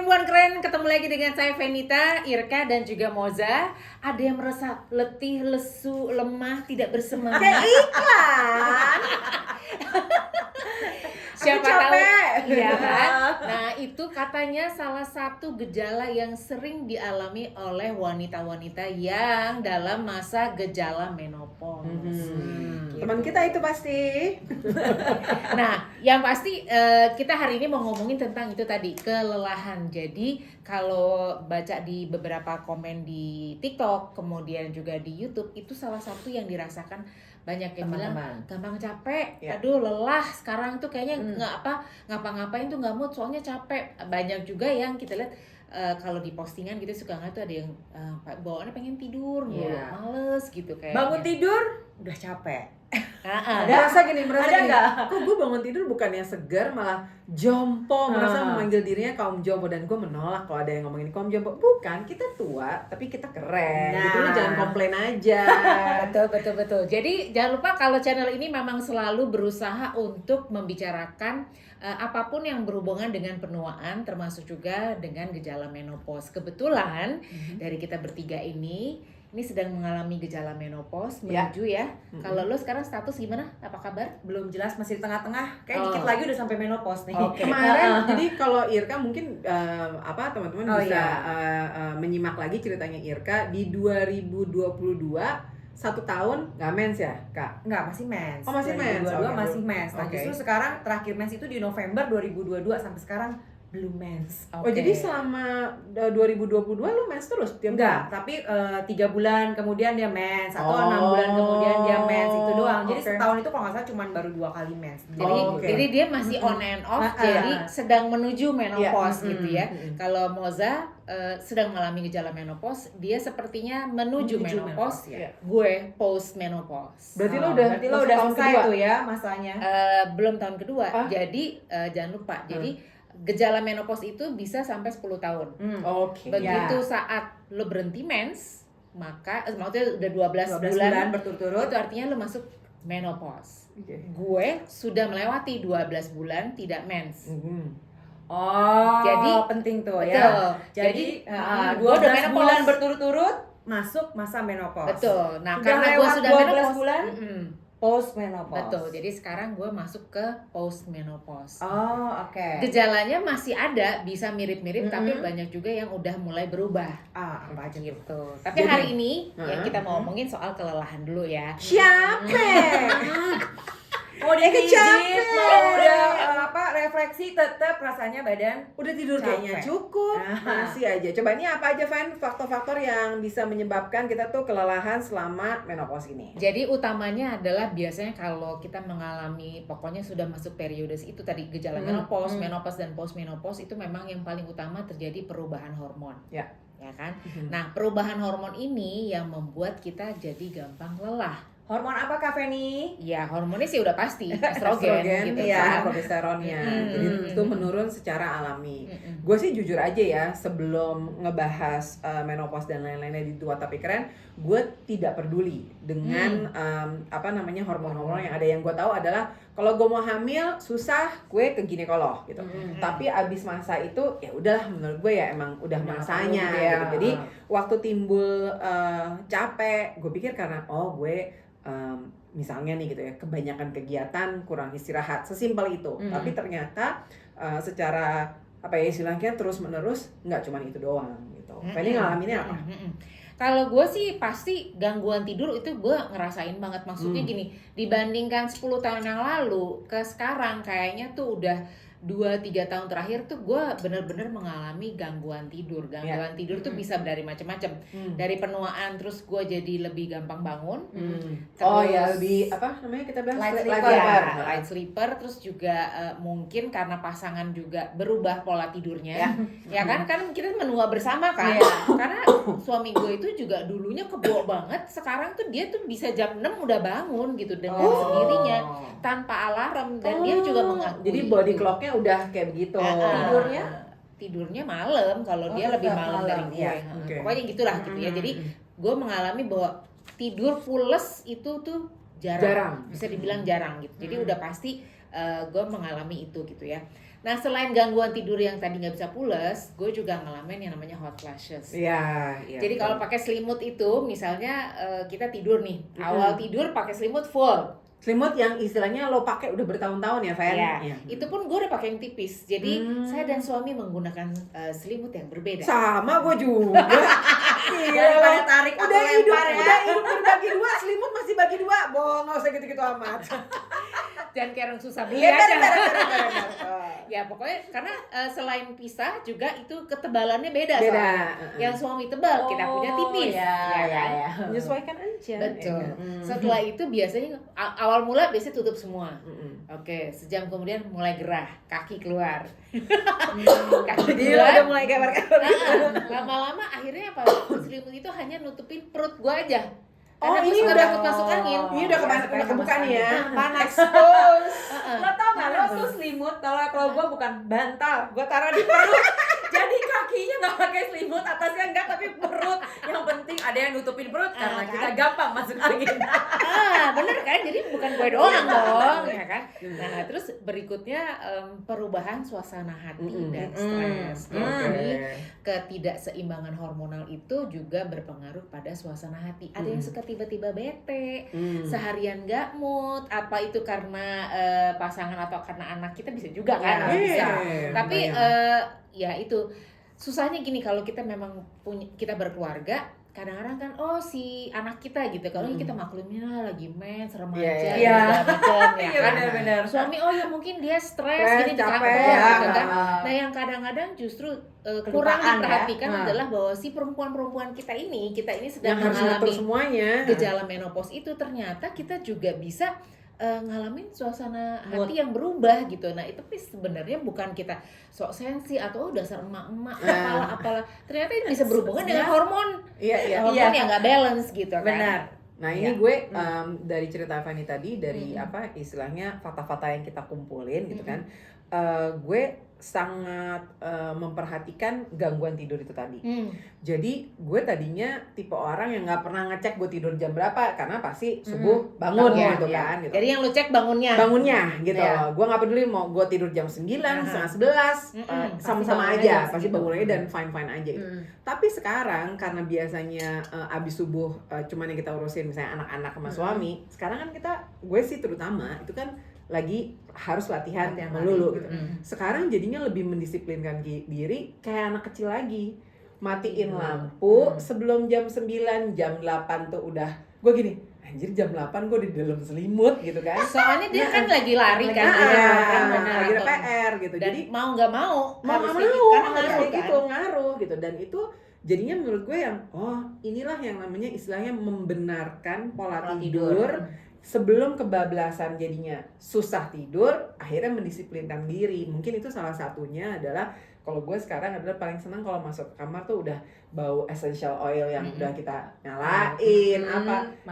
perempuan keren, ketemu lagi dengan saya Venita, Irka dan juga Moza. Ada yang merasa letih, lesu, lemah, tidak bersemangat. Kayak iklan. Siapa tahu, iya kan? Nah, Nah itu katanya salah satu gejala yang sering dialami oleh wanita-wanita yang dalam masa gejala menopause. Gitu. teman kita itu pasti. Nah, yang pasti kita hari ini mau ngomongin tentang itu tadi, kelelahan. Jadi kalau baca di beberapa komen di TikTok, kemudian juga di YouTube, itu salah satu yang dirasakan banyak yang bilang gampang capek, Ya. aduh lelah. Sekarang tuh kayaknya ngapa-ngapain tuh nggak mood, soalnya capek. Banyak juga yang kita lihat kalau di postingan gitu suka nggak tuh ada yang bawaannya pengen tidur, Iya. males gitu kayak. Bangun tidur udah capek. Merasa gini, Ada gini. nggak? Kok gue bangun tidur bukannya segar, malah jompo, merasa memanggil dirinya kaum jompo. Dan gue menolak kalau ada yang ngomongin kaum jompo. Bukan, kita tua tapi kita keren. Nah. Gitu, lu jangan komplain aja. Betul. Jadi jangan lupa kalau channel ini memang selalu berusaha untuk membicarakan apapun yang berhubungan dengan penuaan, termasuk juga dengan gejala menopause. Kebetulan dari kita bertiga ini sedang mengalami gejala menopause menuju ya. Kalau lo sekarang status gimana? Apa kabar? Belum jelas, masih di tengah-tengah. Kayak dikit lagi udah sampai menopause nih. Oke. Kemarin, jadi kalau Irka mungkin teman-teman Oh, bisa iya. menyimak lagi ceritanya Irka di 2022 1 tahun nggak mens ya, Kak? Enggak, masih mens. Oh, masih mens. 2022 Oke. masih mens. Nah, Oke. justru sekarang terakhir mens itu di November 2022 sampai sekarang belum mens. Oh, jadi selama 2022 lu mens terus tiap Enggak, bulan? tapi 3 bulan kemudian dia mens atau Oh. 6 bulan kemudian dia mens, itu doang. Jadi Oke. setahun itu kalau nggak salah cuma baru 2 kali mens. Jadi, Oke. jadi dia masih on and off, jadi sedang menuju menopause gitu ya. Kalau Moza sedang mengalami gejala menopause, dia sepertinya menuju menopause. ya. Gue post menopause. Berarti lo udah Berarti lo masuk udah tahun selesai kedua? tuh ya masanya. Belum tahun kedua. Ah? Jadi jangan lupa. Jadi gejala menopause itu bisa sampai 10 tahun. Oke. Begitu Ya. saat lo berhenti mens, maka maksudnya udah 12 12 bulan bulan berturut-turut. itu artinya lo masuk menopause. Oke. Gue sudah melewati 12 bulan tidak mens. Oh, Jadi- penting tuh Betul. ya. Jadi, Jadi 12 gue udah menopause. bulan berturut-turut masuk masa menopause. Betul. Nah, Sudah karena gue lewat sudah 12 menopause. bulan? Post menopause. Betul. Jadi sekarang gue masuk ke post menopause. Oh, oke. Gejalanya masih ada, bisa mirip-mirip, tapi banyak juga yang udah mulai berubah. Apa aja tuh? Gitu. Tapi Jadi- hari ini yang kita mau ngomongin soal kelelahan dulu ya. Capek. Mau dipijit, capek. mau udah refleksi, tetap rasanya badan Udah tidur capek. kayaknya cukup. Masih aja. Coba ini apa aja, Van, faktor-faktor yang bisa menyebabkan kita tuh kelelahan selama menopause ini? Jadi utamanya adalah biasanya kalau kita mengalami, pokoknya sudah masuk periode itu tadi gejala menopause, menopause dan post menopause, itu memang yang paling utama terjadi perubahan hormon. Ya. Ya kan? Nah, perubahan hormon ini yang membuat kita jadi gampang lelah. Hormon apa Kak Feni? Ya, hormonnya sih udah pasti estrogen gitu ya, kan. progesteronnya. Mm-mm. Jadi itu menurun secara alami. Gue sih jujur aja ya, sebelum ngebahas menopause dan lain-lainnya di Tua Tapi Keren, gue tidak peduli dengan hormon-hormon yang ada. Yang gue tahu adalah kalau gue mau hamil susah, gue ke ginekolog gitu. Tapi abis masa itu ya udahlah, menurut gue ya emang udah masanya gitu. Jadi waktu timbul capek, gue pikir karena gue misalnya nih gitu ya, kebanyakan kegiatan, kurang istirahat, sesimpel itu. Tapi ternyata secara istilahnya terus menerus nggak cuma itu doang gitu. Feni ngalaminnya apa? Kalau gue sih pasti gangguan tidur itu gue ngerasain banget. Maksudnya gini, dibandingkan 10 tahun yang lalu ke sekarang kayaknya tuh udah 2-3 tahun terakhir tuh gue bener-bener mengalami gangguan tidur. Gangguan tidur tuh bisa dari macam-macam. Dari penuaan terus gue jadi lebih gampang bangun. Lebih kita bilang light sleeper. Terus juga mungkin karena pasangan juga berubah pola tidurnya. Ya kan kita menua bersama kan. Karena suami gue itu juga dulunya kebo banget. Sekarang tuh dia tuh bisa jam 6 udah bangun gitu dengan sendirinya tanpa alarm, dan dia juga mengakui. Jadi body clocknya udah kayak begitu. Tidurnya malam, kalau dia lebih malam dari gue. Okay. Pokoknya gitulah gitu ya. Jadi gue mengalami bahwa tidur pules itu tuh jarang. Bisa dibilang jarang gitu. Jadi udah pasti gue mengalami itu gitu ya. Nah, selain gangguan tidur yang tadi nggak bisa pules, gue juga ngalamin yang namanya hot flashes. Iya. Jadi kalau pakai selimut itu, misalnya kita tidur nih, awal tidur pakai selimut full. Selimut yang istilahnya lo pakai udah bertahun-tahun ya, Fen? Iya. Itu pun gue udah pakai yang tipis. Jadi saya dan suami menggunakan selimut yang berbeda. Sama gue juga. Daripada tarik atau udah hidup, lempar ya. udah hidup berbagi dua, selimut masih bagi dua. Bohong, nggak usah gitu-gitu amat. Dan kayak orang susah beli Iya, aja. benar. Ya pokoknya karena selain pisah juga itu ketebalannya beda. Beda. Soalnya. Yang suami tebal, kita punya tipis. Iya, kan? iya. Menyesuaikan aja. Betul. Ya kan? Setelah itu biasanya awal mula biasanya tutup semua. Oke, sejam kemudian mulai gerah, kaki keluar. Kaki Gila, keluar. udah mulai kabar-kabar gitu. Lama-lama akhirnya apa? Selimut itu hanya nutupin perut gua aja. Karena Oh, gua ini suka udah takut masuk angin. Ini udah Iya, kebuka nih ya. panas. Expose. Lo tau gak, lo tuh selimut, kalau gue bukan bantal, gue taruh di perut. Jadi kakinya gak pakai selimut, atasnya enggak, tapi perut. Yang penting ada yang nutupin perut, karena kan? kita gampang masuk angin. Bener kan? Jadi bukan gue doang dong, ya kan? Nah, terus berikutnya perubahan suasana hati dan stres. Jadi ketidakseimbangan hormonal itu juga berpengaruh pada suasana hati. Ada yang suka tiba-tiba bete, seharian nggak mood, apa itu karena pasangan atau karena anak kita bisa juga kan? Bisa. Tapi ya itu susahnya gini kalau kita memang kita berkeluarga. Kadang-kadang kan si anak kita gitu kalau kita maklumin lagi mens remaja Iya. macam ya Iya, kan benar-benar. suami ya mungkin dia stres gini capek capek ya. gitu kan. Nah yang kadang-kadang justru kurang Kelupaan, diperhatikan ya. adalah bahwa si perempuan-perempuan kita ini sedang Yang harus ngatur mengalami semuanya. gejala menopause itu ternyata kita juga bisa ngalamin suasana hati yang berubah gitu. Nah itu sebenarnya bukan kita sok sensi atau dasar emak-emak apalah. Ternyata ini bisa berhubungan dengan hormon. Hormon yang nggak balance gitu kan. Benar. Nah ini gue dari cerita Fanny tadi, dari apa istilahnya fakta-fakta yang kita kumpulin gitu kan, gue sangat memperhatikan gangguan tidur itu tadi. Jadi gue tadinya tipe orang yang nggak pernah ngecek gue tidur jam berapa karena pasti subuh bangun gitu kan. Gitu. Jadi yang lu cek bangunnya Gitu. Gue nggak peduli mau gue tidur jam 9, setengah 11, sama-sama aja. Pasti bangun aja dan fine-fine aja gitu. Tapi sekarang karena biasanya abis subuh cuman yang kita urusin misalnya anak-anak sama suami, sekarang kan gue sih terutama itu kan lagi harus latihan melulu gitu. Sekarang jadinya lebih mendisiplinkan diri kayak anak kecil lagi. Matiin lampu sebelum jam 9, jam 8 tuh udah gue gini, anjir jam 8 gue di dalam selimut gitu kan. soalnya dia kan lagi lari kan, lagi ada PR gitu. Dan Jadi mau nggak mau karena ngaruh gitu, ngaruh gitu. Dan itu jadinya menurut gue yang inilah yang namanya istilahnya membenarkan pola tidur. Sebelum kebablasan jadinya susah tidur, akhirnya mendisiplinkan diri. Mungkin itu salah satunya adalah kalau gue sekarang adalah paling senang kalau masuk ke kamar tuh udah bau essential oil yang udah kita nyalain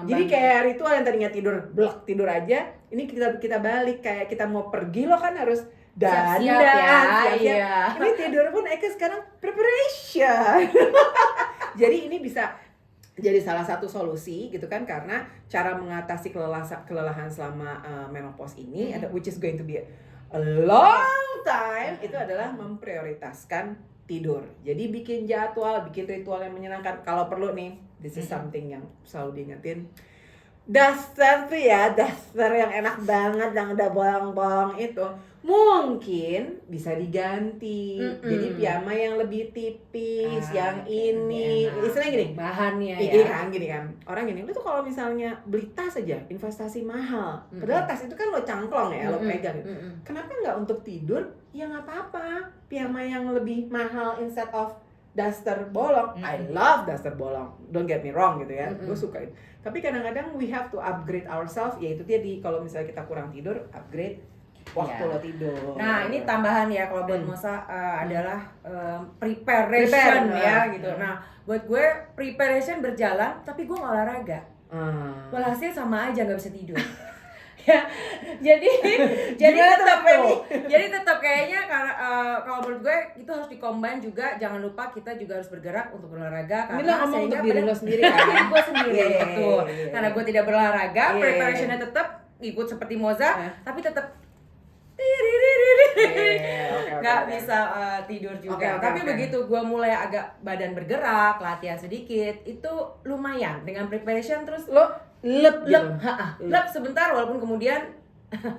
Jadi kayak ritual yang tadinya tidur aja, ini kita balik kayak kita mau pergi lo kan harus dandan, siap-siap. Ini tidur pun Eka sekarang preparation. Jadi ini bisa jadi salah satu solusi gitu kan, karena cara mengatasi kelelahan selama menopause ini ada which is going to be a long time itu adalah memprioritaskan tidur. Jadi bikin jadwal, bikin ritual yang menyenangkan. Kalau perlu nih, this is something yang selalu diingetin. Daster tuh ya, daster yang enak banget yang udah bolong-bolong itu mungkin bisa diganti. Jadi piyama yang lebih tipis, yang ini istilahnya gini, bahannya gini kan. Orang gini, lu tuh kalau misalnya beli tas aja investasi mahal. Padahal tas itu kan lo cangklong ya, lo pegang. Kenapa nggak untuk tidur? Ya nggak apa-apa. Piyama yang lebih mahal instead of daster bolong. I love daster bolong. Don't get me wrong gitu ya. Gue suka itu. Tapi kadang-kadang we have to upgrade ourselves. Yaitu tadi kalau misalnya kita kurang tidur, upgrade waktu lo tidur. Nah ini tambahan ya kalau buat Mosa adalah preparation ya gitu. Nah buat gue preparation berjalan tapi gue nggak olahraga. Walhasil sama aja nggak bisa tidur. Ya jadi tetap kayaknya kalau menurut gue itu harus dikombin juga. Jangan lupa kita juga harus bergerak untuk berolahraga karena ini lo ngomong untuk diri lo sendiri kan? Gue sendiri betul. Karena gue tidak berolahraga, preparationnya tetap ikut seperti Moza, tapi tetap nggak bisa tidur juga. Tapi begitu gue mulai agak badan bergerak, latihan sedikit, itu lumayan dengan preparation terus Lo lep sebentar walaupun kemudian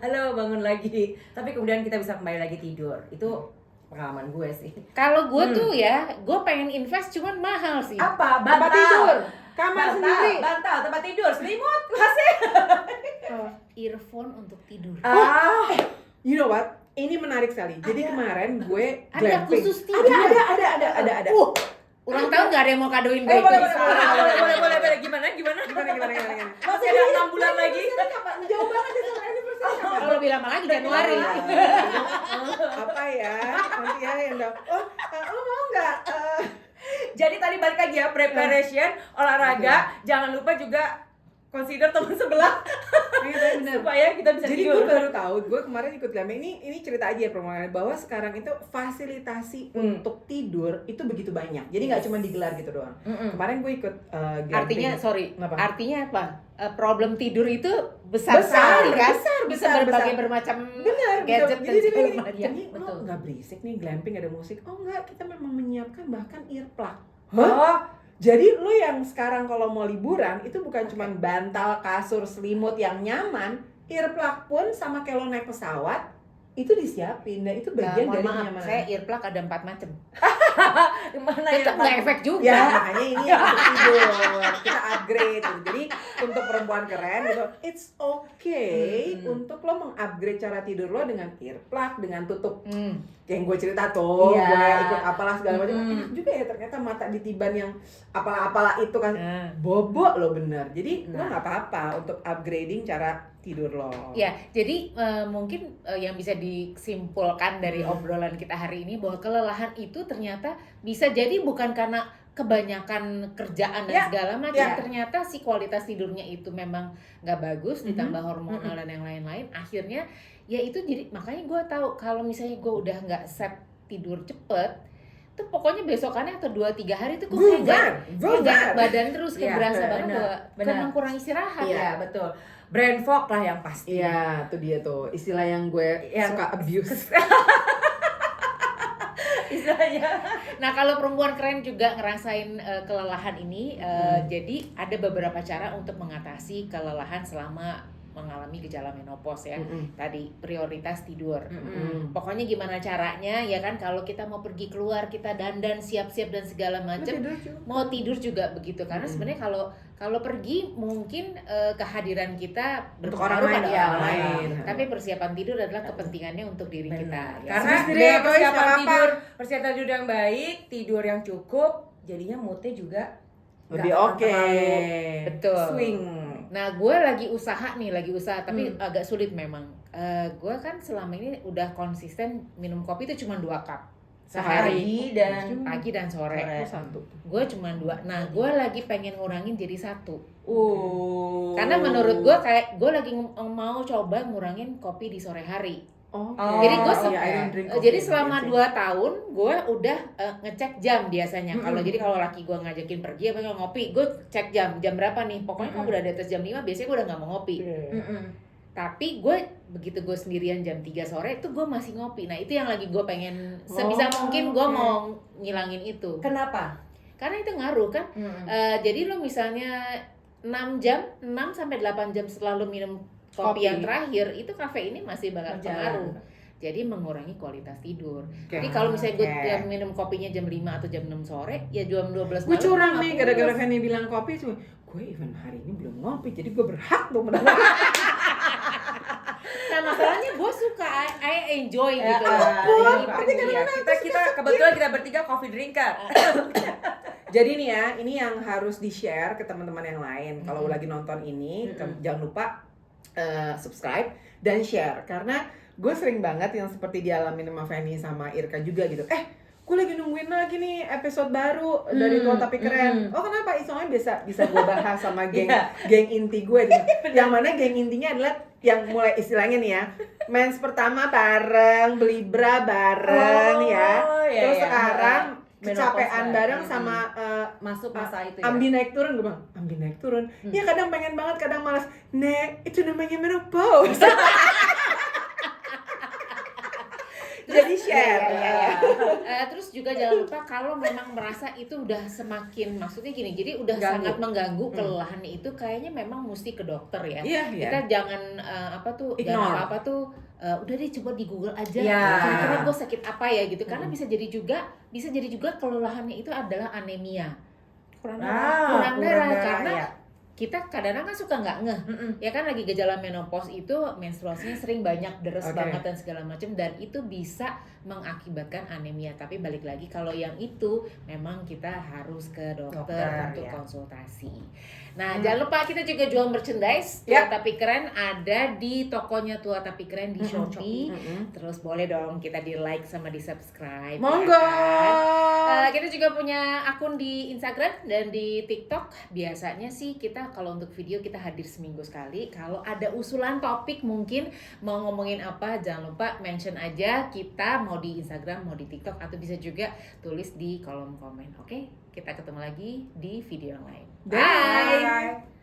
halo bangun lagi. Tapi kemudian kita bisa kembali lagi tidur. Itu pengalaman gue sih. Kalau gue tuh ya, gue pengen invest cuman mahal sih. Apa? tempat tidur, kamar Bantal, sendiri. bantal, tempat tidur, selimut, kasih. Earphone untuk tidur. You know what? Ini menarik sekali. Jadi kemarin gue Ada glamping. khusus tidur. Ada. Ulang tahun nggak ada yang mau kadoin gue? Boleh. Gimana? Gimana? Masih ada 6 bulan lagi. Jauh banget ya sama anniversary kapan? Kalau lebih lama lagi Januari. Apa ya? Nanti ya yang lo mau nggak? Jadi tadi balik lagi ya, preparation, olahraga, jangan lupa juga consider teman sebelah Bener. supaya kita bisa Jadi tidur. gue baru tahu, gue kemarin ikut glamping ini cerita aja ya permohonan bahwa sekarang itu fasilitasi untuk tidur itu begitu banyak. Jadi nggak cuma digelar gitu doang. Kemarin gue ikut glamping. Artinya, Kenapa? apa? Problem tidur itu besar sekali kan? Bisa berbagai bermacam Benar, gadget betul. dan Jadi segala ini, macam. ini lo Betul. nggak berisik nih glamping ada musik. Oh enggak, kita memang menyiapkan bahkan earplug. Oh, Jadi lo yang sekarang kalau mau liburan itu bukan cuma bantal, kasur, selimut yang nyaman, earplug pun sama kayak lo naik pesawat itu disiapin dan itu bagian Mohon dari maaf, nyaman. saya earplug ada 4 macam. mana Itu yang nggak efek juga. Ya makanya ini yang untuk tidur kita upgrade gitu. Jadi untuk perempuan keren gitu, it's okay untuk lo mengupgrade cara tidur lo dengan earplug, dengan tutup yang gue cerita tuh, Iya. gue ikut apalah segala macam. Enak juga ya ternyata mata ditiban yang apalah itu kan bobok lo bener. Jadi lo nggak apa-apa untuk upgrading cara tidur lo. Ya, jadi mungkin yang bisa disimpulkan dari obrolan kita hari ini bahwa kelelahan itu ternyata bisa jadi bukan karena kebanyakan kerjaan dan segala macam. Ternyata si kualitas tidurnya itu memang nggak bagus, ditambah hormonal dan yang lain-lain. Akhirnya ya itu jadi makanya gue tahu kalau misalnya gue udah nggak set tidur cepet, tuh pokoknya besokannya atau 2-3 hari tuh gue kayak badan terus kayak berasa banget bahwa memang kurang istirahat. Iya, betul. Brain fog lah yang pasti. Iya, tuh dia tuh istilah yang gue suka abuse. Istilahnya. Nah, kalau perempuan keren juga ngerasain kelelahan ini, jadi ada beberapa cara untuk mengatasi kelelahan selama mengalami gejala menopause ya. Tadi prioritas tidur. Pokoknya gimana caranya ya kan, kalau kita mau pergi keluar, kita dandan siap-siap dan segala macam, mau tidur juga begitu. Karena sebenarnya kalau pergi mungkin kehadiran kita berpengaruh pada orang lain. Tapi persiapan tidur adalah kepentingannya untuk diri kita. Ya. Karena dengan persiapan tidur yang baik, tidur yang cukup, jadinya moodnya juga lebih oke. Betul. Swing. Nah, gue lagi usaha tapi agak sulit memang. Gue kan selama ini udah konsisten minum kopi itu cuma 2 cup sehari, pagi dan sore. Gue cuma 2. Nah, gue lagi pengen ngurangin jadi 1. Karena menurut gue kayak gue lagi mau coba ngurangin kopi di sore hari. Jadi gue jadi selama 2 tahun gue udah ngecek jam biasanya. Kalau laki gue ngajakin pergi apa ngopi, gue cek jam berapa nih. Pokoknya kalau udah di atas jam 5 biasanya gue udah nggak mau ngopi. Tapi gue begitu gue sendirian jam 3 sore itu gue masih ngopi. Nah itu yang lagi gue pengen sebisa mungkin gue mau ngilangin itu. Kenapa? Karena itu ngaruh kan. Jadi lo misalnya 6 sampai 8 jam setelah lo minum kopi yang terakhir itu kafein ini masih bakal pengaruh. Jadi mengurangi kualitas tidur. Jadi kalau misalnya gue minum kopinya jam 5 atau jam 6 sore, ya jam 12 malam. Gue curang nih gara-gara Fanny bilang kopi, gue even hari ini belum ngopi, jadi gue berhak dong mendapat. Nah masalahnya gue suka, I enjoy gitu. Kita kebetulan kita bertiga coffee drinker. Jadi nih ya, ini yang harus di-share ke teman-teman yang lain. Kalau lagi nonton ini, jangan lupa subscribe dan share, karena gue sering banget yang seperti dialami sama Fanny sama Irka juga gitu. Gue lagi nungguin lagi nih episode baru dari Tua Tapi Keren. Oh kenapa? Soalnya bisa gue bahas sama geng inti gue gitu. Yang mana geng intinya adalah yang mulai istilahnya nih ya, mens pertama bareng, beli bra bareng terus sekarang kecapean bareng sama masuk masa itu ya. Ambi naik turun, gue bilang Ambi naik turun. Ya kadang pengen banget, kadang malas. Nek, itu namanya menopause. Jadi share. Terus juga jangan lupa kalau memang merasa itu udah semakin, maksudnya gini, jadi udah Ganggu. sangat mengganggu kelelahan itu, kayaknya memang mesti ke dokter ya. Iya, iya. Kita jangan Ignore. jangan apa-apa tuh udah deh coba di Google aja Iya. kira-kira gue sakit apa ya gitu, karena bisa jadi juga kelelahannya itu adalah anemia, kurang darah karena ya. kita kadang-kadang kan suka nggak ngeh ya kan, lagi gejala menopause itu menstruasinya sering banyak deres Oke. banget dan segala macam, dan itu bisa mengakibatkan anemia. Tapi balik lagi kalau yang itu memang kita harus ke dokter untuk ya. konsultasi. Nah, jangan lupa kita juga jual merchandise Ya. Tua Tapi Keren, ada di tokonya Tua Tapi Keren di Shopee. Terus boleh dong kita di like sama di subscribe. Monggo. Ya kan? Kita juga punya akun di Instagram dan di TikTok. Biasanya sih kita kalau untuk video kita hadir seminggu sekali. Kalau ada usulan topik mungkin mau ngomongin apa, jangan lupa mention aja kita, mau di Instagram mau di TikTok, atau bisa juga tulis di kolom komen. Oke, kita ketemu lagi di video yang lain. Bye. Bye.